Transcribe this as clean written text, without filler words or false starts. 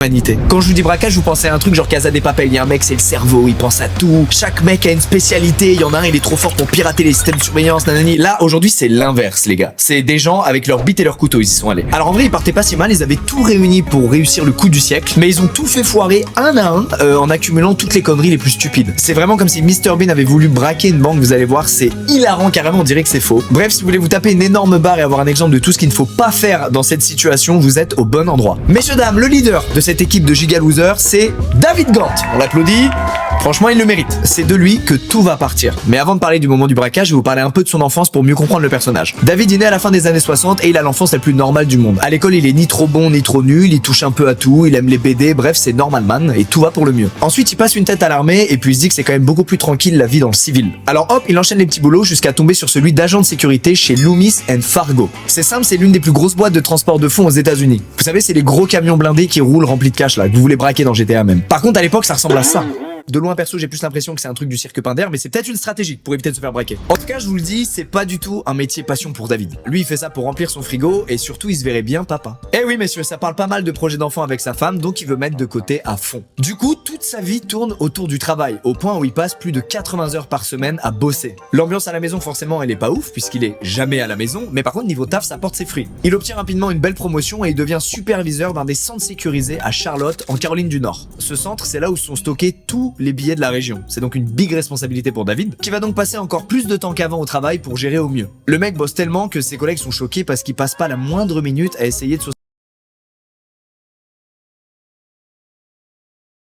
humanité. Quand je vous dis braquage, vous pensez à un truc genre Casa de Papel. Il y a un mec, c'est le cerveau, il pense à tout. Chaque mec a une spécialité. Il y en a un, il est trop fort pour pirater les systèmes de surveillance, nanani. Là, aujourd'hui, c'est l'inverse, les gars. C'est des gens avec leur bite et leur couteau, ils y sont allés. Alors en vrai, ils partaient pas si mal, ils avaient tout réuni pour réussir le coup du siècle, mais ils ont tout fait foirer un à un en accumulant toutes les conneries les plus stupides. C'est vraiment comme si Mr Bean avait voulu braquer une banque, vous allez voir, c'est hilarant carrément, on dirait que c'est faux. Bref, si vous voulez vous taper une énorme barre et avoir un exemple de tout ce qu'il ne faut pas faire dans cette situation, vous êtes au bon endroit. Messieurs, dames, le leader de cette équipe de Giga Loser, c'est David Gant. On l'applaudit. Franchement, il le mérite. C'est de lui que tout va partir. Mais avant de parler du moment du braquage, je vais vous parler un peu de son enfance pour mieux comprendre le personnage. David est né à la fin des années 60 et il a l'enfance la plus normale du monde. À l'école, il est ni trop bon ni trop nul, il touche un peu à tout, il aime les BD, bref, c'est normal man et tout va pour le mieux. Ensuite, il passe une tête à l'armée et puis il se dit que c'est quand même beaucoup plus tranquille la vie dans le civil. Alors hop, il enchaîne les petits boulots jusqu'à tomber sur celui d'agent de sécurité chez Loomis & Fargo. C'est simple, c'est l'une des plus grosses boîtes de transport de fonds aux États-Unis. Vous savez, c'est les gros camions blindés qui roulent remplis de cash là, que vous voulez braquer dans GTA même. Par contre, à l'époque, ça ressemble à ça. De loin perso, j'ai plus l'impression que c'est un truc du cirque Pinder, mais c'est peut-être une stratégie pour éviter de se faire braquer. En tout cas, je vous le dis, c'est pas du tout un métier passion pour David. Lui, il fait ça pour remplir son frigo et surtout, il se verrait bien papa. Eh oui, messieurs, ça parle pas mal de projets d'enfants avec sa femme, donc il veut mettre de côté à fond. Du coup, toute sa vie tourne autour du travail, au point où il passe plus de 80 heures par semaine à bosser. L'ambiance à la maison, forcément, elle est pas ouf, puisqu'il est jamais à la maison, mais par contre, niveau taf, ça porte ses fruits. Il obtient rapidement une belle promotion et il devient superviseur d'un des centres sécurisés à Charlotte, en Caroline du Nord. Ce centre, c'est là où sont stockés tous les billets de la région. C'est donc une big responsabilité pour David, qui va donc passer encore plus de temps qu'avant au travail pour gérer au mieux. Le mec bosse tellement que ses collègues sont choqués parce qu'il passe pas la moindre minute à essayer de